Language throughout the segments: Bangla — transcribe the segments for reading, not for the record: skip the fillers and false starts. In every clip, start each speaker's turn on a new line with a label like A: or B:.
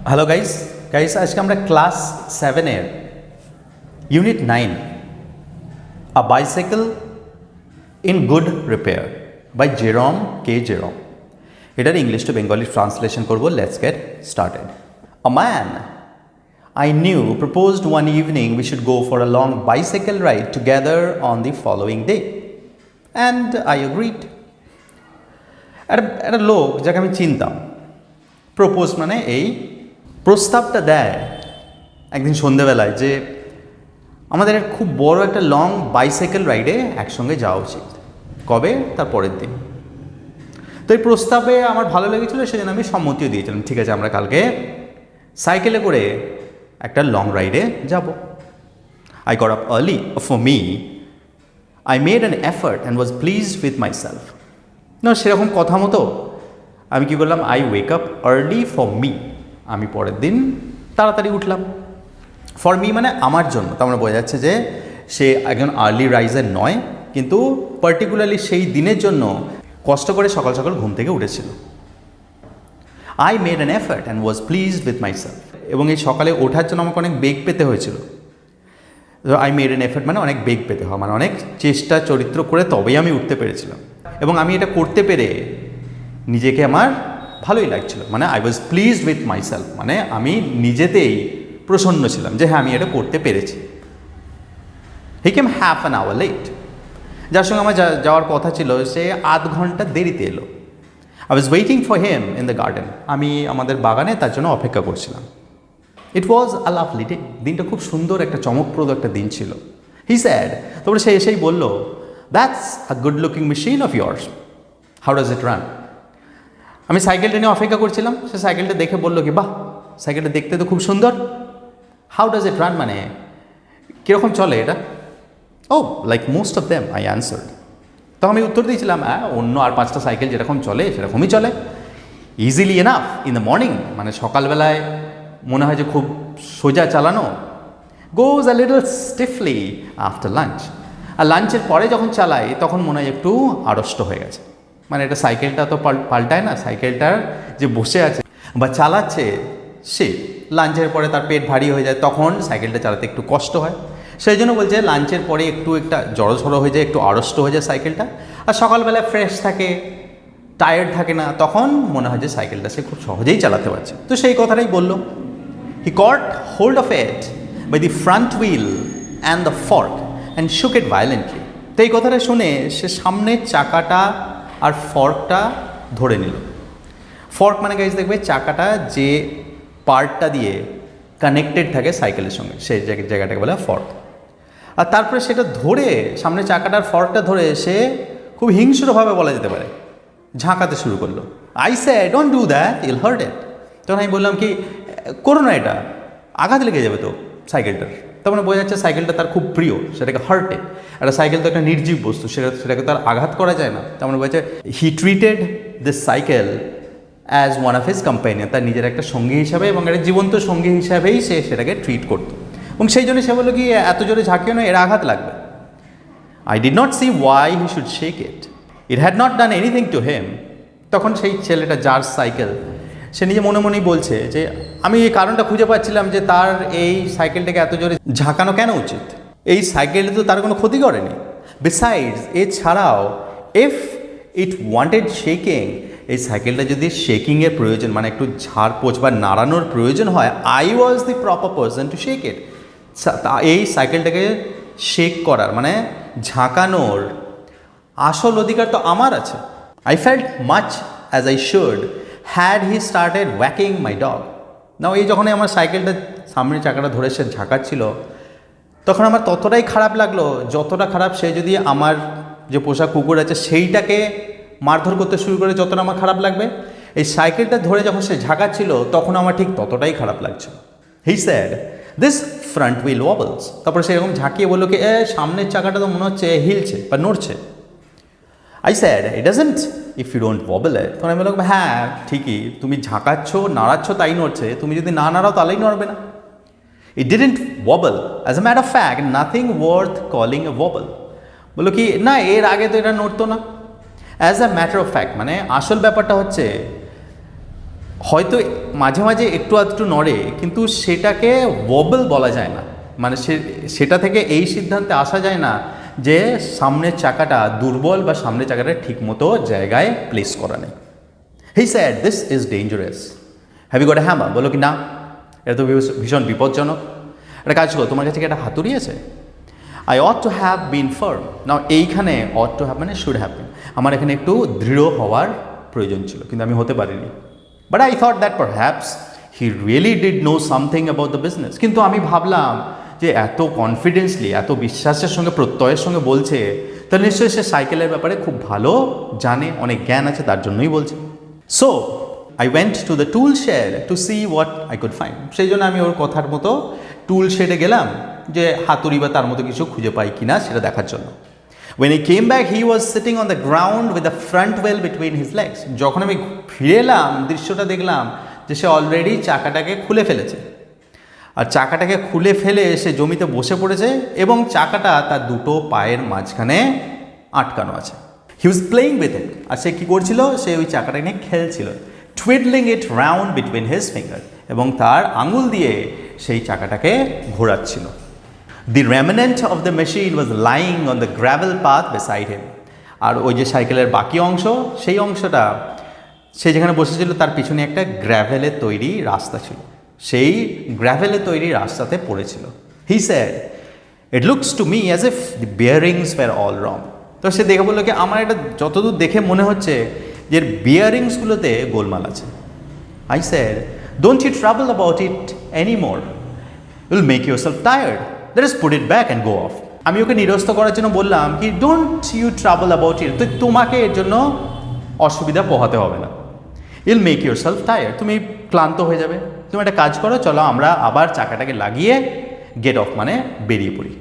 A: হ্যালো গাইস আজকে আমরা ক্লাস 7-এর unit 9 a bicycle in good repair by Jerome এটার ইংলিশ টু বেঙ্গলি ট্রান্সলেশন করব। Let's get started. A man I knew proposed one evening we should go for a long bicycle ride together on the following day, and I agreed. একটা লোক যাকে আমি চিনতাম প্রপোজ মানে এই প্রস্তাবটা দেয় একদিন সন্ধেবেলায় যে আমাদের খুব বড় একটা লং বাইসাইকেল রাইডে একসঙ্গে যাওয়া উচিত। কবে? তার পরের দিন। তো এই প্রস্তাবে আমার ভালো লেগেছিলো, সেজন্য আমি সম্মতিও দিয়েছিলাম। ঠিক আছে, আমরা কালকে সাইকেলে করে একটা লং রাইডে যাব। I got up early. For me, I made an effort and was pleased with myself. না সেরকম কথা মতো আমি কী করলাম, I wake up early for me. আমি পরের দিন তাড়াতাড়ি উঠলাম। ফর মি মানে আমার জন্য। তো আমরা বোঝা যাচ্ছে যে সে একজন আর্লি রাইজার নয়, কিন্তু পার্টিকুলারলি সেই দিনের জন্য কষ্ট করে সকাল সকাল ঘুম থেকে উঠেছিল। I made an effort and was pleased with myself. এবং এই সকালে ওঠার জন্য আমাকে অনেক বেগ পেতে হয়েছিল। I made an effort মানে অনেক বেগ পেতে হয়, মানে অনেক চেষ্টা চরিত্র করে তবেই আমি উঠতে পেরেছিলাম। এবং আমি এটা করতে পেরে নিজেকে আমার ভালোই লাগছিল। মানে I was pleased with myself, মানে আমি নিজেতেই প্রসন্ন ছিলাম যে হ্যাঁ আমি এটা করতে পেরেছি। He came half an hour late. যার সঙ্গে আমার যাওয়ার কথা ছিল সে আধ ঘন্টা দেরিতে এলো। I was waiting for him in the garden. আমি আমাদের বাগানে তার জন্য অপেক্ষা করছিলাম। It was a lovely day. দিনটা খুব সুন্দর, একটা চমকপ্রদ একটা দিন ছিল। He said, তারপরে সে এসেই বলল, That's a good looking machine of yours. How does it run? আমি সাইকেলটা নিয়ে অপেক্ষা করছিলাম। সে সাইকেলটা দেখে বলল কি, বাহ সাইকেলটা দেখতে তো খুব সুন্দর। How does it run মানে কীরকম চলে এটা? Oh, like most of them, I answered. তো আমি উত্তর দিয়েছিলাম, অন্য আর 5টা সাইকেল যেরকম চলে সেরকমই চলে। Easily enough in the morning, মানে সকালবেলায় মনে হয় যে খুব সোজা চালানো। গোজ আ লিটল স্টিফলি আফটার লাঞ্চ, আর লাঞ্চের পরে যখন চালাই তখন মনে হয় একটু আড়ষ্ট হয়ে গেছে। মানে এটা সাইকেলটা তো পাল্টায় না, সাইকেলটার যে বসে আছে বা চালাচ্ছে সে লাঞ্চের পরে তার পেট ভারী হয়ে যায়, তখন সাইকেলটা চালাতে একটু কষ্ট হয়। সেই জন্য বলছে লাঞ্চের পরে একটু একটা জড়সড়ো হয়ে যায়, একটু আড়ষ্ট হয়ে যায় সাইকেলটা। আর সকালবেলা ফ্রেশ থাকে, টায়ার্ড থাকে না, তখন মনে হয় যে সাইকেলটা সে খুব সহজেই চালাতে পারছে। তো সেই কথাটাই বলল। He caught hold of it by the front wheel and the fork and shook it violently. তো এই কথাটা শুনে সে সামনের চাকাটা আর ফর্কটা ধরে নিল। ফর্ক মানে গাইজ দেখবে চাকাটা যে পার্টটা দিয়ে কানেক্টেড থাকে সাইকেলের সঙ্গে, সেই জায়গাটাকে বলে ফর্ক। আর তারপরে সেটা ধরে, সামনে চাকাটার ফর্কটা ধরে সে খুব হিংস্রভাবে বলা যেতে পারে ঝাঁকাতে শুরু করলো। I said, don't do that, you'll hurt it. তখন আমি বললাম কি, করো না, এটা আঘাত লেগে যাবে তো সাইকেলটার। তার মানে বোঝা যাচ্ছে সাইকেলটা তার খুব প্রিয়, সেটাকে হার্ট ইট। একটা সাইকেল তো একটা নির্জীব বস্তু, সেটাকে তো আর আঘাত করা যায় না। তার মানে বোঝা যাচ্ছে he treated this cycle as one of his companion, তার নিজের একটা সঙ্গী হিসাবে এবং একটা জীবন্ত সঙ্গী হিসাবেই সে সেটাকে ট্রিট করতো। এবং সেই জন্য সে বললো কি, এত জোরে ঝাঁকিও না, এর আঘাত লাগবে। I did not see why he should shake it. It had not done anything to him. তখন সেই ছেলেটা যার সাইকেল, সে নিজে মনে মনেই বলছে যে আমি এই কারণটা খুঁজে পাচ্ছিলাম যে তার এই সাইকেলটাকে এত জোরে ঝাঁকানো কেন উচিত। এই সাইকেলটা তো তার কোনো ক্ষতি করেনি। বিসাইডস, এছাড়াও ইফ ইট ওয়ান্টেড শেকিং, এই সাইকেলটা যদি শেকিংয়ের প্রয়োজন, মানে একটু ঝাড়পোছ বা নাড়ানোর প্রয়োজন হয়, I was the proper person to shake ইট। এই সাইকেলটাকে শেক করার মানে ঝাঁকানোর আসল অধিকার তো আমার আছে। I felt much as I should had he started walking my dog. Now এই যখনই আমার সাইকেলটা সামনের চাকাটা ধরে সে ঝাঁকাচ্ছিল, তখন আমার ততটাই খারাপ লাগলো যতটা খারাপ সে যদি আমার যে পোষা কুকুর আছে সেইটাকে মারধর করতে শুরু করে যতটা আমার খারাপ লাগবে, এই সাইকেলটা ধরে যখন সে ঝাঁকাচ্ছিল তখন আমার ঠিক ততটাই খারাপ লাগছিল। He said, this front wheel wobbles. তারপরে সে এরকম ঝাঁকিয়ে বললো কি, সামনের চাকাটা তো মনে হচ্ছে হিলছে বা নড়ছে। I said, it doesn't if you don't wobble it. তখন আমি বললাম, হ্যাঁ ঠিকই, তুমি ঝাঁকাচ্ছ নাড়াচ্ছ তাই নড়ছে, তুমি যদি না নাড়াও তাহলেই নড়বে না। It didn't wobble. As a matter of fact, nothing worth calling a wobble. বললো কি, না এর আগে তো এটা নড়তো না। As a matter of fact মানে আসল ব্যাপারটা হচ্ছে হয়তো মাঝে মাঝে একটু আধটু নড়ে, কিন্তু সেটাকে ওয়েবল বলা যায় না। মানে সেটা থেকে এই সিদ্ধান্তে আসা যায় না যে সামনের চাকাটা দুর্বল বা সামনের চাকাটা ঠিকমতো জায়গায় প্লেস করা নেই। He said this is dangerous, have you got a hammer? বলো কি না, এটা তো ভীষণ বিপজ্জনক। একটা কাজ করো, তোমার কাছে কি একটা হাতুড়ি আছে? I ought to have been firm. না, এইখানে অট টু হ্যাভ মানে শুড হ্যাভ বিন, আমার এখানে একটু দৃঢ় হওয়ার প্রয়োজন ছিল, কিন্তু আমি হতে পারিনি। But I thought that perhaps he really did no something about the business. কিন্তু আমি ভাবলাম যে এত কনফিডেন্সলি, এত বিশ্বাসের সঙ্গে, প্রত্যয়ের সঙ্গে বলছে, তাহলে নিশ্চয়ই সে সাইকেলের ব্যাপারে খুব ভালো জানে, অনেক জ্ঞান আছে, তার জন্যই বলছে। So I went to the tool shed to see what I could find. সেই জন্য আমি ওর কথার মতো টুল শেডে গেলাম যে হাতুড়ি বা তার মতো কিছু খুঁজে পাই কিনা সেটা দেখার জন্য। When he came back, he was sitting on the ground with the front wheel between his legs. যখন আমি ফিরে এলাম, দৃশ্যটা দেখলাম যে সে অলরেডি চাকাটাকে খুলে ফেলেছে, আর চাকাটাকে খুলে ফেলে সে জমিতে বসে পড়েছে এবং চাকাটা তার দুটো পায়ের মাঝখানে আটকানো আছে। হি ওয়াজ প্লেইং উইথ ইট। আর সে কী করছিল? সে ওই চাকাটা নিয়ে খেলছিল, টুইডলিং ইট রাউন্ড বিটুইন হিজ ফিঙ্গার, এবং তার আঙুল দিয়ে সেই চাকাটাকে ঘোরাচ্ছিল। The remnant of the machine was lying on the gravel path beside him. আর ওই যে সাইকেলের বাকি অংশ, সেই অংশটা সে যেখানে বসেছিল তার পিছনে একটা গ্র্যাভেলের তৈরি রাস্তা ছিল, সেই গ্র্যাভেলের তৈরি রাস্তাতে পড়েছিল। He said, "It looks to me as if the bearings were all wrong." তো সে দেখে বললো কি, আমার এটা যতদূর দেখে মনে হচ্ছে যে বিয়ারিংসগুলোতে গোলমাল আছে। I said, "Don't you trouble about it anymore. You'll make yourself tired. Let us put it back and go off." আমি ওকে নিরস্ত করার জন্য বললাম কি, don't you trouble about it, তো তোমাকে এর জন্য অসুবিধা পোহাতে হবে না। I'll make yourself tired, তুমি ক্লান্ত হয়ে যাবে। তুমি একটা কাজ করো, চলো আমরা আবার চাকাটাকে লাগিয়ে গেট অফ মানে বেরিয়ে পড়ি।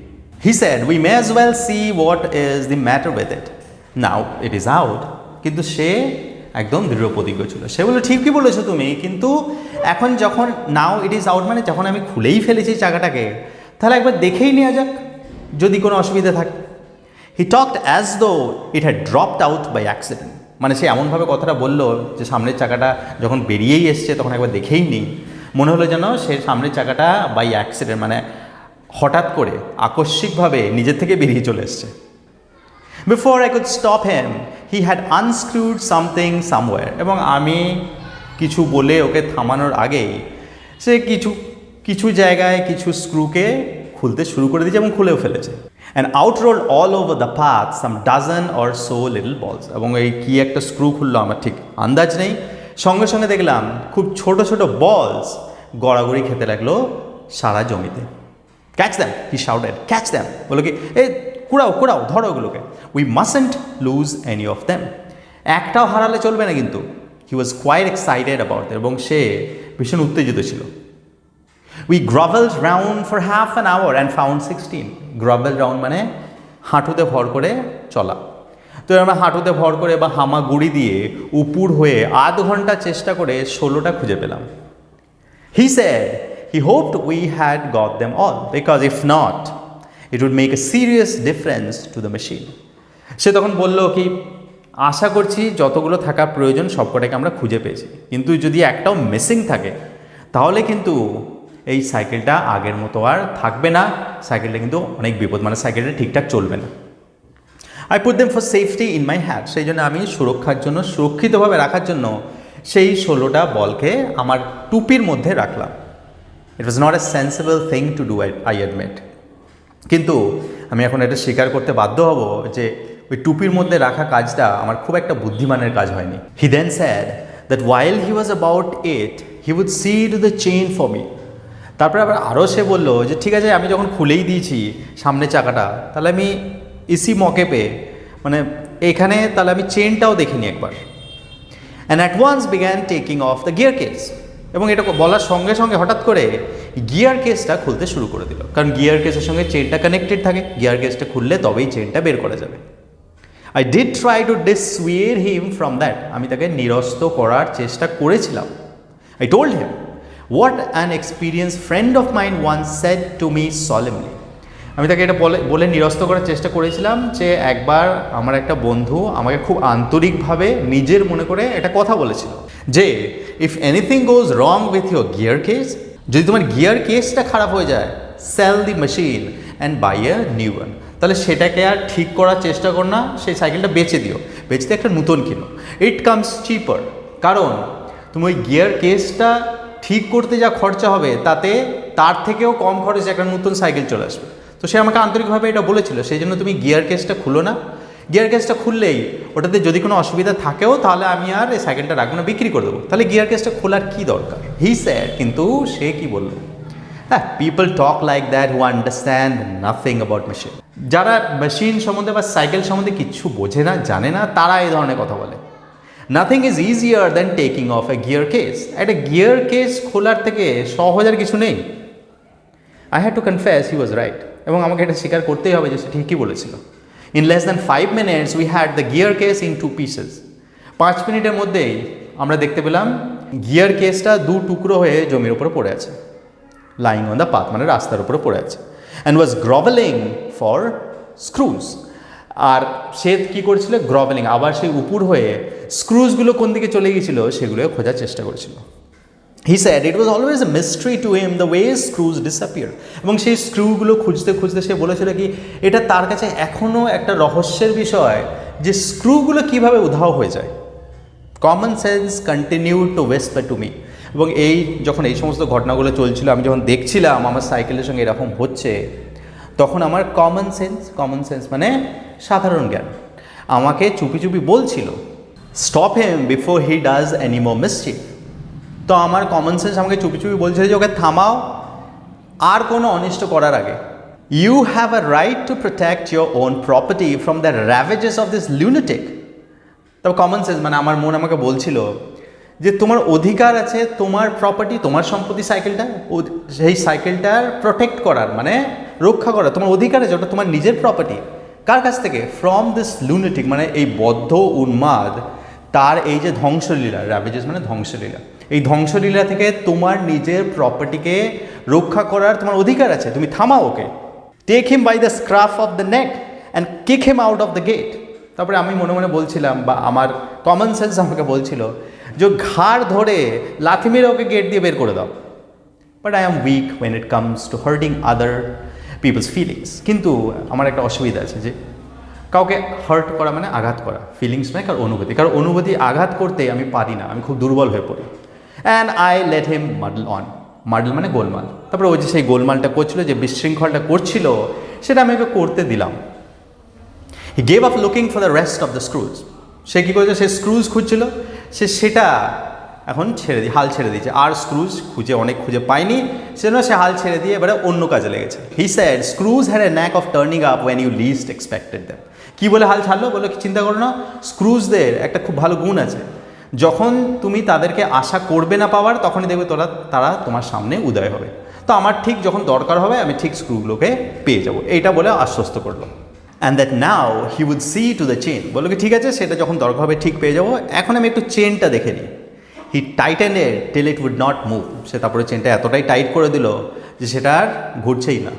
A: He said, we may as well see what is the matter with it now it is out. কিন্তু সে একদম দৃঢ় প্রতিজ্ঞ ছিল। সে বললো, ঠিকই বলেছো তুমি, কিন্তু এখন যখন নাও ইট ইজ আউট মানে যখন আমি খুলেই ফেলেছি চাকাটাকে, তাহলে একবার দেখেই নেওয়া যাক যদি কোনো অসুবিধা থাকে। হি talked as though it had dropped out by accident. মানে সে এমনভাবে কথাটা বললো যে সামনের চাকাটা যখন বেরিয়েই এসছে তখন একবার দেখেই নিই, মনে হলো যেন সে সামনের চাকাটা বাই অ্যাক্সিডেন্ট মানে হঠাৎ করে আকস্মিকভাবে নিজের থেকে বেরিয়ে চলে এসছে। Before I could stop him he had unscrewed something somewhere. এবং আমি কিছু বলে ওকে থামানোর আগেই সে কিছু জায়গায় কিছু স্ক্রুকে খুলতে শুরু করে দিয়েছে এবং খুলেও ফেলেছে। And out roll all over the path some dozen or so little balls. এবং এই কী একটা স্ক্রু খুললো আমার ঠিক আন্দাজ নেই, সঙ্গে সঙ্গে দেখলাম খুব ছোট ছোট বলস গড়াগড়ি খেতে লাগলো সারা জমিতে। Catch them, he shouted, catch them. বলো কি, এই কুড়াও কুড়াও, ধরো ওগুলোকে। We mustn't lose any of them, একটাও হারালে চলবে না কিন্তু। He was quite excited about that, এবং সে ভীষণ উত্তেজিত ছিল। We grovelled round for half an hour and found 16. Grovel round মানে হাঁটুতে ভর করে চলা। তো আমরা হাঁটুতে ভর করে বা হামাগুড়ি দিয়ে উপুর হয়ে আধ ঘন্টা চেষ্টা করে 16টা খুঁজে পেলাম। He said he hoped we had got them all because if not it would make a serious difference to the machine. সে তখন বলল কি, আশা করছি যতগুলো থাকার প্রয়োজন সবকটাকে আমরা খুঁজে পেয়েছি, কিন্তু যদি একটাও মিসিং থাকে তাহলে কিন্তু এই সাইকেলটা আগের মতো আর থাকবে না, সাইকেলটা কিন্তু অনেক বিপদ, মানে সাইকেলটা ঠিকঠাক চলবে না। I put them for safety in my hand, সেই জন্য আমি সুরক্ষার জন্য, সুরক্ষিতভাবে রাখার জন্য সেই 16টা বলকে আমার টুপির মধ্যে রাখলাম। It was not a sensible thing to do, I admit. কিন্তু আমি এখন এটা স্বীকার করতে বাধ্য হব যে ওই টুপির মধ্যে রাখা কাজটা আমার খুব একটা বুদ্ধিমানের কাজ হয়নি। He then said that while he was about it he would see to the chain for me. তারপরে আবার আরও সে বললো যে ঠিক আছে, আমি যখন খুলেই দিয়েছি সামনের চাকাটা, তাহলে আমি ইসি মকে পেয়ে মানে এখানে তাহলে আমি চেনটাও দেখিনি একবার। And at once began taking off the gear case. এবং এটা বলার সঙ্গে সঙ্গে হঠাৎ করে গিয়ার কেসটা খুলতে শুরু করে দিল, কারণ গিয়ার কেসের সঙ্গে চেনটা কানেক্টেড থাকে, গিয়ার কেসটা খুললে তবেই চেনটা বের করা যাবে। I did try to dissuade him from that, আমি তাকে নিরস্ত করার চেষ্টা করেছিলাম। I told him what an experienced friend of mine once said to me solemnly. আমি তাকে এটা বলে নিরস্ত করার চেষ্টা করেছিলাম যে একবার আমার একটা বন্ধু আমাকে খুব আন্তরিকভাবে নিজের মনে করে একটা কথা বলেছিল যে if anything goes wrong with your gear case, যদি তোমার গিয়ার কেসটা খারাপ হয়ে যায়, sell the machine and buy a new one. তাহলে সেটাকে আর ঠিক করার চেষ্টা কর না, সেই সাইকেলটা বেচে দিও, বেচে দিয়ে একটা নতুন কিনো। ইট কামস চিপার, কারণ তুমি ওই গিয়ার কেসটা ঠিক করতে যা খরচা হবে তাতে তার থেকেও কম খরচে একটা নতুন সাইকেল চলে আসবে। তো সে আমাকে আন্তরিকভাবে এটা বলেছিল, সেই জন্য তুমি গিয়ার কেসটা খুলো না। গিয়ার কেসটা খুললেই ওটাতে যদি কোনো অসুবিধা থাকেও তাহলে আমি আর এই সাইকেলটা রাখবো না, বিক্রি করে দেবো। তাহলে গিয়ার কেসটা খোলার কী দরকার? হি স্যাড, কিন্তু সে কি বলল? হ্যাঁ, people talk like that who understand nothing about machine. যারা মেশিন সম্বন্ধে বা সাইকেল সম্বন্ধে কিচ্ছু বোঝে না, জানে না, তারা এই ধরনের কথা বলে। Nothing is easier than taking off A gear case. একটা গিয়ার কেস খোলার থেকে সহজ আর কিছু নেই। I had to confess he was right, এবং আমাকে এটা স্বীকার করতেই হবে যে সে ঠিকই বলেছিল। In less than 5 minutes we had the gear case in 2 pieces। 5 মিনিটের মধ্যেই আমরা দেখতে পেলাম গিয়ার কেসটা 2 টুকরো হয়ে জমির উপরে পড়ে আছে, লাইং অন দ্য পাথ, মানে রাস্তার উপরে পড়ে আছে, অ্যান্ড ওয়াজ গ্রভেলিং ফর স্ক্রুজ। আর সে কী করেছিল? গ্রভেলিং, আবার সেই উপর হয়ে স্ক্রুজগুলো কোন দিকে চলে গিয়েছিল সেগুলো খোঁজার চেষ্টা করেছিল। হি said it was always a mystery to him the way স্ক্রুজ disappear. এবং সেই স্ক্রুগুলো খুঁজতে খুঁজতে সে বলেছিল কি এটা তার কাছে এখনও একটা রহস্যের বিষয় যে স্ক্রুগুলো কীভাবে উধাও হয়ে যায়। Common sense continue to whisper to me. এবং যখন এই সমস্ত ঘটনাগুলো চলছিল, আমি যখন দেখছিলাম আমার সাইকেলের সঙ্গে এরকম হচ্ছে, তখন আমার কমন সেন্স মানে সাধারণ জ্ঞান আমাকে চুপি চুপি বলছিল, stop him before he does any more mischief. তো আমার কমন সেন্স আমাকে চুপি চুপি বলছিল যে ওকে থামাও আর কোনো অনিষ্ট করার আগে। You have a right to protect your own property from the ravages of this lunatic. তবে কমন সেন্স মানে আমার মন আমাকে বলছিল যে তোমার অধিকার আছে তোমার প্রপার্টি, তোমার সম্পত্তি সাইকেলটা, সেই সাইকেলটার প্রোটেক্ট করার, মানে রক্ষা করা তোমার অধিকার আছে, ওটা তোমার নিজের প্রপার্টি। কার কাছ থেকে? ফ্রম দিস লুনেটিক, মানে এই বদ্ধ উন্মাদ তার এই যে ধ্বংসলীলা, র্যাভেজেস মানে ধ্বংসলীলা, এই ধ্বংসলীলা থেকে তোমার নিজের প্রপার্টিকে রক্ষা করার তোমার অধিকার আছে, তুমি থামাও ওকে। Take him by the scruff of the neck and kick him out of the gate. তারপরে আমি মনে মনে বলছিলাম, বা আমার কমন সেন্স আমাকে বলছিল যে ঘাড় ধরে লাথি মেরে ওকে গেট দিয়ে বের করে দাও। But I am weak when it comes to hurting other people's feelings. কিন্তু আমার একটা অসুবিধা আছে যে কাউকে হার্ট করা মানে আঘাত করা, ফিলিংস নয়, কারণ অনুভূতি। কারণ অনুভূতি আঘাত করতে আমি পারি না, আমি খুব দুর্বল হয়ে পড়ি। And I let him muddle on. Muddle মানে গোলমাল। তারপরে ওই যে সেই গোলমালটা করছিল, যে বিশৃঙ্খলটা করছিল, সেটা আমি ওকে করতে দিলাম। He gave up looking for the rest of the screws. সে কী করেছে? সে স্ক্রুজ খুঁজছিল, সেটা এখন হাল ছেড়ে দিয়েছে। আর স্ক্রুজ অনেক খুঁজে পায়নি, সেজন্য সে হাল ছেড়ে দিয়ে এবারে অন্য কাজে লেগেছে। He said screws had a knack of turning up when you least expected them. কী বলে হাল ছাড়লো? বললো কি চিন্তা করো না, স্ক্রুজদের একটা খুব ভালো গুণ আছে, যখন তুমি তাদেরকে আশা করবে না পাওয়ার, তখনই দেখবে তারা তোমার সামনে উদয় হবে। তো আমার ঠিক যখন দরকার হবে আমি ঠিক স্ক্রুগুলোকে পেয়ে যাবো, এইটা বলে আশ্বস্ত করলো। And that now he would see to the chain. বললো কি ঠিক আছে, সেটা যখন দরকার হবে ঠিক পেয়ে যাবো, এখন আমি একটু চেনটা দেখে নিই। He tightened it till it would not move. সে তারপরে চেনটা এতটাই টাইট করে দিল যে সেটা আর ঘুরছেই না।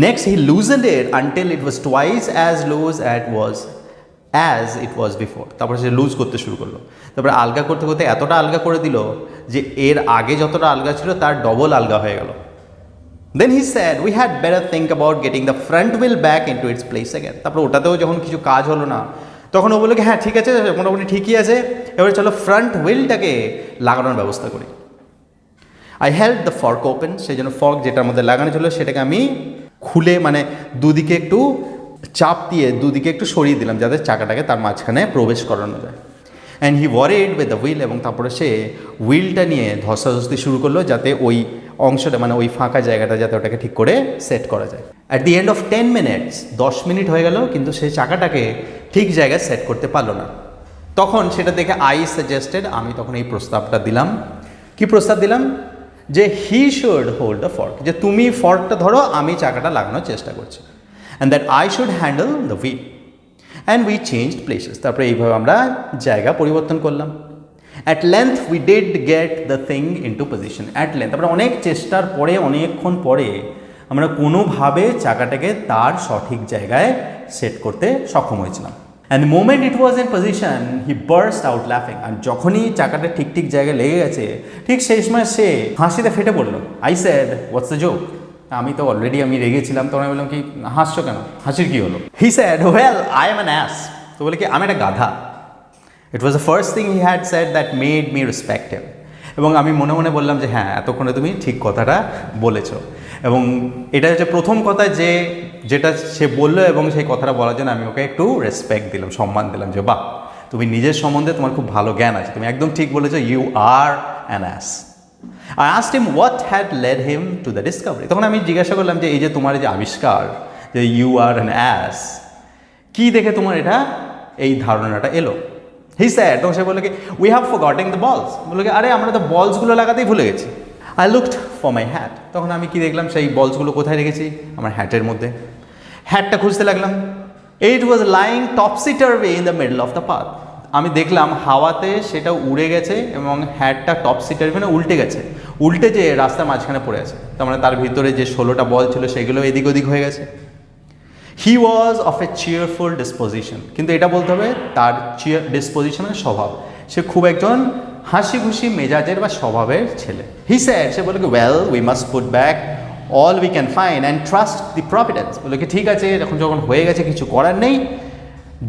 A: Next he loosened it until it was twice as loose as it was before. তারপরে সে লুজ করতে শুরু করলো। তারপরে আলগা করতে করতে এতটা আলগা করে দিল যে এর আগে যতটা আলগা ছিল তার ডবল আলগা হয়ে গেল। Then he said, we had better think about getting the front wheel back into its place again. তারপরে ওটাতেও যখন কিছু কাজ হলো না, তখন ও বললো কি হ্যাঁ ঠিক আছে, মোটামুটি ঠিকই আছে, এবারে চলো ফ্রন্ট হুইলটাকে লাগানোর ব্যবস্থা করি। I held the fork open. সেই জন্য ফর্ক যেটার মধ্যে লাগানো ছিল সেটাকে আমি খুলে, মানে দুদিকে একটু চাপ দিয়ে দুদিকে একটু সরিয়ে দিলাম, যাতে চাকাটাকে তার মাঝখানে প্রবেশ করানো যায়। And he worried with the wheel. এবং তারপরে সে হুইলটা নিয়ে ধস্তাধস্তি শুরু করলো, যাতে ওই অংশটা, মানে ওই ফাঁকা জায়গাটা, যাতে ওটাকে ঠিক করে সেট করা যায়। At the end of 10 minutes, 10 minute হয়ে গেল, কিন্তু সেই চাকাটাকে ঠিক জায়গায় সেট করতে পারলো না। তখন সেটা দেখে আই সাজেস্টেড, আমি তখন এই প্রস্তাবটা দিলাম। কি প্রস্তাব দিলাম? যে he should hold the fork, যে তুমি ফর্কটা ধরো, আমি চাকাটা লাগানোর চেষ্টা করছি। And that I should handle the wheel and we changed places. তারপরে এইভাবে আমরা জায়গা পরিবর্তন করলাম। At length we did get the thing into position. At length, তারপরে অনেক চেষ্টার পরে, অনেকক্ষণ পরে আমরা কোনোভাবে চাকাটাকে তার সঠিক জায়গায় সেট করতে সক্ষম হয়েছিলাম। And the moment it was in position he burst out লাফিং। আর যখনই চাকাটা ঠিক ঠিক জায়গায় লেগে গেছে ঠিক সেই সময় সে হাসিতে ফেটে পড়লো। I said what's the joke? আমি তো অলরেডি আমি রেগেছিলাম, তখন আমি বললাম কি হাসছো কেন, হাসির কী হলো? He said well I am an ass. তো বলে কি আমি একটা গাধা। It was the first thing he had said that made me respect him. এবং আমি মনে মনে বললাম যে হ্যাঁ, এতক্ষণে তুমি ঠিক কথাটা বলেছো। এবং এটা হচ্ছে প্রথম কথা যেটা সে বললো, এবং সেই কথাটা বলার জন্য আমি ওকে একটু রেসপেক্ট দিলাম, সম্মান দিলাম যে বাহ, তুমি নিজের সম্বন্ধে তোমার খুব ভালো জ্ঞান আছে, তুমি একদম ঠিক বলেছো, you are an ass. I asked him what had led him to the discovery. তখন আমি জিজ্ঞাসা করলাম যে এই যে তোমার যে আবিষ্কার যে ইউ আর অ্যান অ্যাস, কী দেখে তোমার এটা এই ধারণাটা এলো? হি স্যাড, তখন সে বললো কি উই হ্যাভ ফরগটেন দ্য বলস। বললো কি আরে আমরা তো বলসগুলো লাগাতেই ভুলে গেছি। I looked for my hat. তখন আমি কি দেখলাম সেই বলসগুলো কোথায় রেখেছি, আমার হ্যাটের মধ্যে। হ্যাটটা খুঁজতে লাগলাম। It was lying topsy-turvy in the middle of the path. আমি দেখলাম হাওয়াতে সেটা উড়ে গেছে এবং হ্যাটটা টপসি-টার্ভি মানে উল্টে গেছে, উল্টে যে রাস্তার মাঝখানে পড়ে আছে। তার মানে তার ভিতরে যে 16টা বল ছিল সেগুলো এদিক ওদিক হয়ে গেছে। হি was of A cheerful disposition. কিন্তু এটা বলতে হবে তার ডিসপোজিশনের স্বভাব, সে খুব একজন হাসি খুশি মেজাজের বা স্বভাবের ছেলে। হি স্যাড, সে বলে কি well we must put back all we can find and trust the Providence. বলে কি ঠিক আছে, এখন যখন হয়ে গেছে কিছু করার নেই,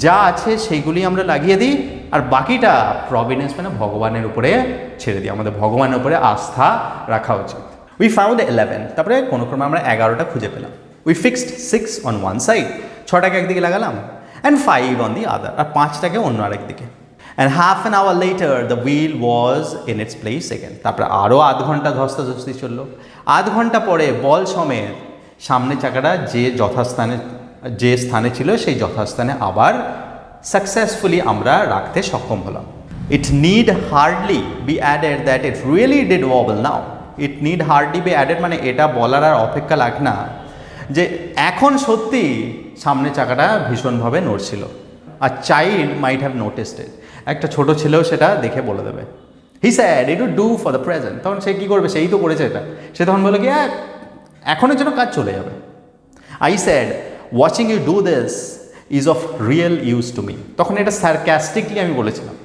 A: যা আছে সেইগুলি আমরা লাগিয়ে দিই, আর বাকিটা প্রভিডেন্স মানে ভগবানের উপরে ছেড়ে দিই, আমাদের ভগবানের উপরে আস্থা রাখা উচিত। উই ফাউন্ড 11, তারপরে কোনো ক্রমে আমরা 11টা খুঁজে পেলাম। We fixed 6 on one side, 6টাকে একদিকে লাগালাম, অ্যান্ড 5 অন দি আদার, আর 5টাকে অন্য আরেক দিকে। And half an hour later the wheel was in its place again. তারপরে আরও আধ ঘন্টা ধস্তাধস্তি চললো। আধ ঘন্টা পরে বল সমেত সামনের চাকাটা যে স্থানে ছিল সেই যথাস্থানে আবার সাকসেসফুলি আমরা রাখতে সক্ষম হলাম। It need hardly be added that it really did wobble now. It need hardly be added মানে এটা বলার আর অপেক্ষা লাগে না যে এখন সত্যি সামনের চাকাটা ভীষণভাবে নড়ছিল। আর child might have noticed it, একটা ছোট ছেলেও সেটা দেখে বলে দেবে। He said it would do for the present. তখন সে কী করবে, সেই তো করেছে এটা, সে তখন বলে কি এখনের জন্য কাজ চলে যাবে। I said watching you do this is of real use to me. তখন এটা সার্কাস্টিকলি আমি বলেছিলাম,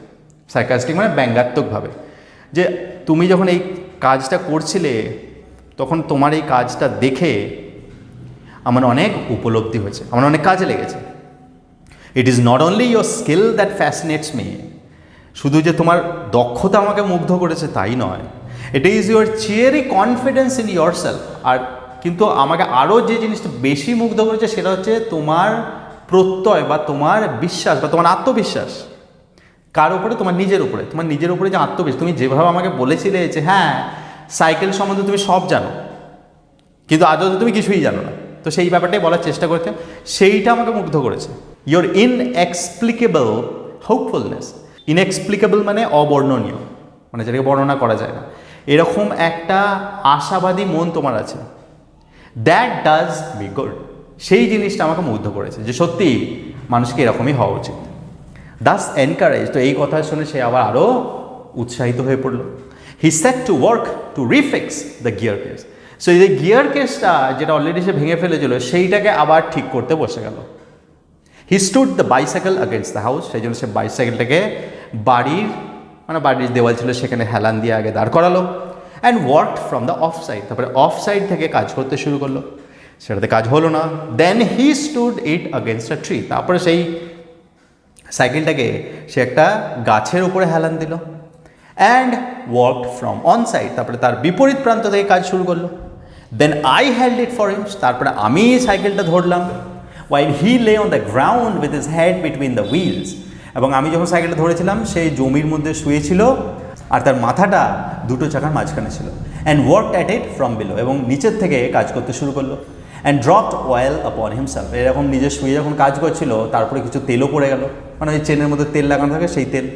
A: সার্কাস্টিক মানে ব্যঙ্গাত্মকভাবে, যে তুমি যখন এই কাজটা করছিলে তখন তোমার এই কাজটা দেখে আমার অনেক উপলব্ধি হয়েছে, আমার অনেক কাজে লেগেছে। It is not only your skill that fascinates me, শুধু যে তোমার দক্ষতা আমাকে মুগ্ধ করেছে তাই নয়, it is your cheery confidence in yourself. আর কিন্তু আমাকে আরও যে জিনিসটা বেশি মুগ্ধ করেছে সেটা হচ্ছে তোমার প্রত্যয় বা তোমার বিশ্বাস বা তোমার আত্মবিশ্বাস। কার উপরে? তোমার নিজের উপরে। তোমার নিজের উপরে যে আত্মবিশ্বাস, তুমি যেভাবে আমাকে বলেছিলে যে হ্যাঁ সাইকেল সম্বন্ধে তুমি সব জানো কিন্তু আদৌ তুমি কিছুই জানো না, তো সেই ব্যাপারটাই বলার চেষ্টা করতে, সেইটা আমাকে মুগ্ধ করেছে। ইয়োর ইনএক্সপ্লিকেবল হোপফুলনেস। ইনএক্সপ্লিকেবল মানে অবর্ণনীয়, মানে যেটাকে বর্ণনা করা যায় না, এরকম একটা আশাবাদী মন তোমার আছে। দ্যাট ডাজ বি গুড, সেই জিনিসটা আমাকে মুগ্ধ করেছে যে সত্যি মানুষকে এরকমই হওয়া উচিত। দাস এনকারেজ, তো এই কথা শুনে সে আবার আরও উৎসাহিত হয়ে পড়লো। He set to work to refix the gear case. So এই যে গিয়ার কেসটা যেটা অলরেডি সে ভেঙে ফেলেছিল সেইটাকে আবার ঠিক করতে বসে গেল। হি stood the bicycle against the house, সেই জন্য সে বাইসাইকেলটাকে বাড়ির দেওয়াল ছিল সেখানে হেলান দিয়ে আগে দাঁড় করালো। And worked from the off side, তারপরে অফ সাইড থেকে কাজ করতে শুরু করলো, সেটাতে কাজ হলো না। Then he stood it against a tree, তারপরে সেই সাইকেলটাকে সে একটা গাছের উপরে হেলান দিল। And worked from on side, তারপরে তার বিপরীত প্রান্ত থেকে কাজ শুরু করলো। Then I held it for him, তারপরে আমি সাইকেলটা ধরলাম। While he lay on the ground with his head between the wheels, এবং আমি যখন সাইকেলটা ধরেছিলাম সেই জমির মধ্যে শুয়েছিল আর তার মাথাটা দুটো চাকার মাঝখানে ছিল। And worked at it from below, এবং নিচের থেকে কাজ করতে শুরু করলো। অ্যান্ড ড্রপড অয়েল আপন হিমসেলফ, এরকম নিজে শুয়ে যখন কাজ করছিল তারপরে কিছু তেলও পড়ে গেল, মানে ওই চেনের মধ্যে তেল লাগানো থাকে সেই তেল।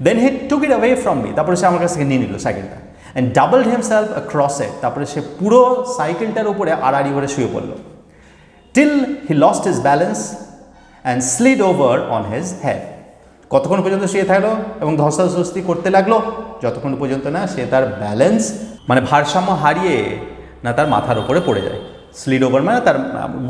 A: দেন হি টুক ইট অ্যাওয়ে ফ্রম মি, তারপরে সে আমার কাছ থেকে নিয়ে নিল সাইকেলটা। অ্যান্ড ডাবলড হিমসেলফ অ্যাক্রস ইট, তারপরে সে পুরো সাইকেলটার উপরে আড়াআড়ি করে শুয়ে পড়লো। Till he lost his balance and slid over on his head, কতক্ষণ পর্যন্ত শুয়ে থাকলো এবং ধস্তাধস্তি করতে লাগলো যতক্ষণ পর্যন্ত না সে তার ব্যালেন্স মানে ভারসাম্য হারিয়ে না তার মাথার উপরে পড়ে যায়। স্লিড ওভার মানে তার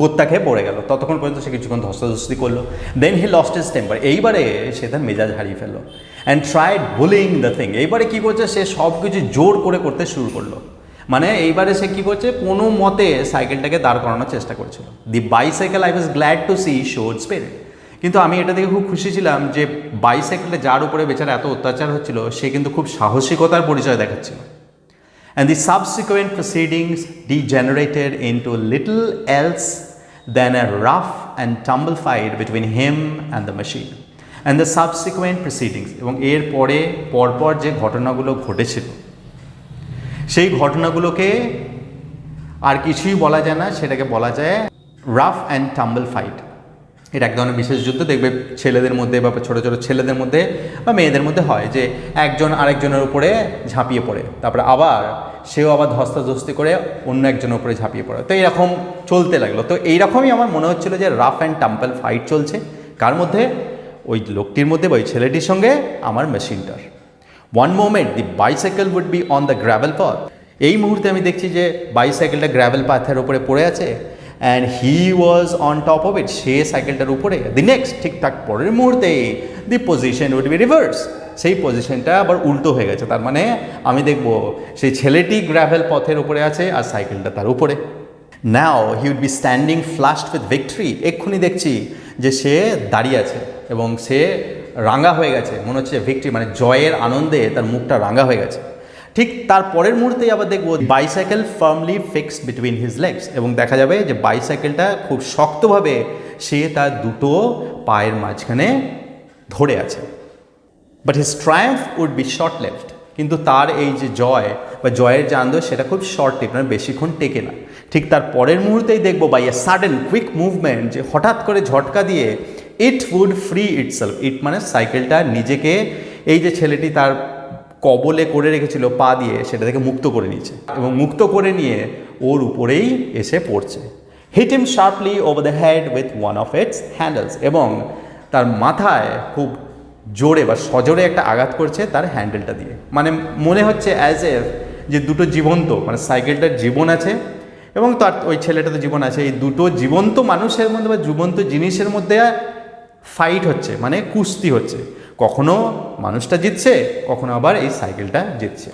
A: গোত্তা খেয়ে পড়ে গেল, ততক্ষণ পর্যন্ত সে কিছুক্ষণ ধস্তাধস্তি করলো। দেন হি লস্ট হিজ টেম্পার, এইবারে সে তার মেজাজ হারিয়ে ফেললো। And tried bullying the thing, এইবারে কী করছে, সে সব কিছু জোর করে করতে শুরু করলো। মানে এইবারে সে কী করছে, কোনো মতে সাইকেলটাকে দাঁড় করানোর চেষ্টা করছিল। The bicycle I was glad to see showed spirit, কিন্তু আমি এটা দেখে খুব খুশি ছিলাম যে বাইসাইকেলটা যার উপরে বেচারা এত অত্যাচার হচ্ছিল সে কিন্তু খুব সাহসিকতার পরিচয় দেখাচ্ছিল। And the subsequent proceedings degenerated into little else than a rough and tumble fight between him and the machine. And the subsequent proceedings, এবং এর পরে পরপর যে ঘটনাগুলো ঘটেছিল সেই ঘটনাগুলোকে আর কিছুই বলা যায় না, সেটাকে বলা যায় রাফ অ্যান্ড টাম্বল ফাইট। এটা এক ধরনের বিশেষ যুদ্ধ দেখবে ছেলেদের মধ্যে বা ছোটো ছোটো ছেলেদের মধ্যে বা মেয়েদের মধ্যে হয়, যে একজন আরেকজনের উপরে ঝাঁপিয়ে পড়ে, তারপরে আবার সেও আবার ধস্তাধস্তি করে অন্য একজনের উপরে ঝাঁপিয়ে পড়ে। তো এইরকম চলতে লাগলো। তো এইরকমই আমার মনে হচ্ছিলো যে রাফ অ্যান্ড টাম্পল ফাইট চলছে, কার মধ্যে, ওই লোকটির মধ্যে বা ওই ছেলেটির সঙ্গে আমার মেশিনটার। One moment the bicycle would be on the gravel path, এই মুহূর্তে আমি দেখছি যে বাইসাইকেলটা গ্র্যাভেল পাথের উপরে পড়ে আছে, and he was on top of it, সে সাইকেলটার উপরে। দি নেক্সট, ঠিকঠাক পরের মুহূর্তে the position would be reverse, সেই পজিশনটা আবার উল্টো হয়ে গেছে। তার মানে আমি দেখব সেই ছেলেটি গ্র্যাভেল পথের উপরে আছে আর সাইকেলটা তার উপরে। Now he would be standing flushed with victory, এক্ষুনি দেখছি যে সে দাঁড়িয়ে আছে এবং সে রাঙা হয়ে গেছে, মনে হচ্ছে ভিক্টরি মানে জয়ের আনন্দে তার মুখটা রাঙা হয়ে গেছে। ঠিক তার পরের মুহূর্তেই আবার দেখব bicycle firmly fixed between his legs, এবং দেখা যাবে যে বাইসাইকেলটা খুব শক্তভাবে সে তার দুটো পায়ের মাঝখানে ধরে আছে। But his triumph would be short left, কিন্তু তার এই যে জয় বা জয়ের যে আনন্দ সেটা খুব শর্ট টেপ, মানে বেশিক্ষণ টেকে না। ঠিক তার পরের মুহূর্তেই দেখবো by a sudden quick movement, যে হঠাৎ করে ঝটকা দিয়ে it would free itself, it মানে সাইকেলটা নিজেকে এই যে ছেলেটি তার কবলে করে রেখেছিল পা দিয়ে, সেটা থেকে মুক্ত করে নিয়েছে এবং মুক্ত করে নিয়ে ওর উপরেই এসে পড়ছে। Hit him sharply over the head with one of its handles, এবং তার মাথায় খুব জোরে বা সজোরে একটা আঘাত করছে তার হ্যান্ডেলটা দিয়ে। মানে মনে হচ্ছে অ্যাজ এফ যে দুটো জীবন্ত, মানে সাইকেলটার জীবন আছে এবং তার ওই ছেলেটাতে জীবন আছে, এই দুটো জীবন্ত মানুষের মধ্যে বা জীবন্ত জিনিসের মধ্যে ফাইট হচ্ছে, মানে কুস্তি হচ্ছে। কখনো মানুষটা জিতছে, কখনো আবার এই সাইকেলটা জিতছে।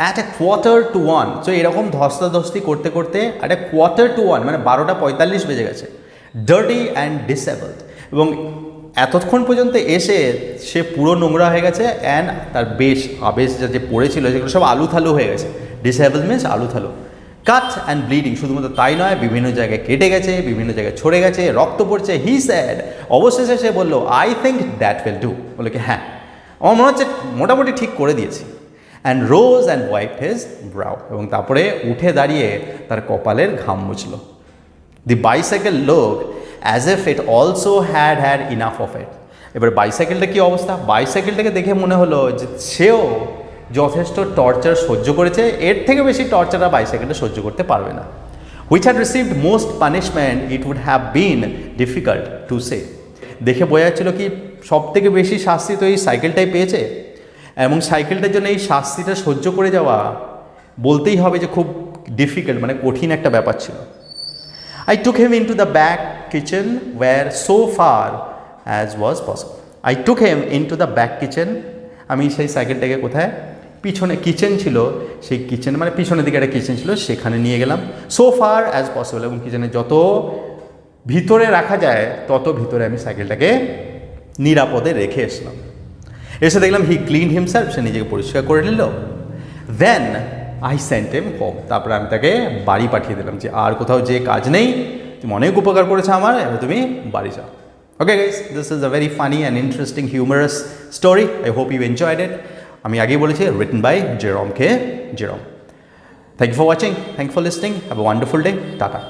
A: অ্যাট এ 1:15, সো এরকম ধস্তাধস্তি করতে করতে অ্যাট এ 1:15 মানে 12:45 বেজে গেছে। ডার্টি অ্যান্ড ডিসেবলড, এবং এতক্ষণ পর্যন্ত এসে সে পুরো নোংরা হয়ে গেছে, অ্যান্ড তার আবেশ যে পড়েছিল সেগুলো সব আলুথালু হয়ে গেছে। ডিসেবল মিনস আলুথালু। কাট অ্যান্ড ব্লিডিং, শুধুমাত্র তাই নয়, বিভিন্ন জায়গায় কেটে গেছে, বিভিন্ন জায়গায় ছড়ে গেছে, রক্ত পড়ছে। হি স্যাড, অবশেষে সে বললো I think that will do, বলে কি হ্যাঁ আমার মনে হচ্ছে মোটামুটি ঠিক করে দিয়েছি। And rose and wiped his brow, এবং তারপরে উঠে দাঁড়িয়ে তার কপালের ঘাম মুছল। দি বাইসাইকেল লোক as F it also had enough of it. এবার বাইসাইকেলটা কী অবস্থা, বাইসাইকেলটাকে দেখে মনে হলো যে সেও যথেষ্ট টর্চার সহ্য করেছে, এর থেকে বেশি টর্চার আর বাইসাইকেলটা সহ্য করতে পারবে না। Which had received most punishment it would have been difficult to say, দেখে বোঝা যাচ্ছিল কি সব থেকে বেশি শাস্তি তো এই সাইকেলটাই পেয়েছে, এবং সাইকেলটার জন্য এই শাস্তিটা সহ্য করে যাওয়া বলতেই হবে যে খুব ডিফিকাল্ট, মানে কঠিন একটা ব্যাপার ছিল। I took him into the back kitchen where so far as was possible. I took him into the back kitchen. আমি সেই সাইকেলটাকে কোথায়, পিছনে কিচেন ছিল, সেই কিচেন মানে পিছনের দিকে একটা কিচেন ছিল, সেখানে নিয়ে গেলাম। সো ফার অ্যাজ পসিবল, এবং কিচেনে যত ভিতরে রাখা যায় তত ভিতরে আমি সাইকেলটাকে নিরাপদে রেখে এসলাম। এসে দেখলাম হি ক্লিন হিমসেলফ, সে নিজেকে পরিষ্কার করে নিল। Then I sent him home, তারপরে আমি তাকে বাড়ি পাঠিয়ে দিলাম যে আর কোথাও যে কাজ নেই, তুমি অনেক উপকার করেছো আমার, এবার তুমি বাড়ি যাও। Okay guys, this is a very funny and interesting humorous story. I hope you enjoyed it. আমি আগেই বলেছি, written by Jerome K Jerome. Thank you for watching, thank you for listening, have a wonderful day, tata.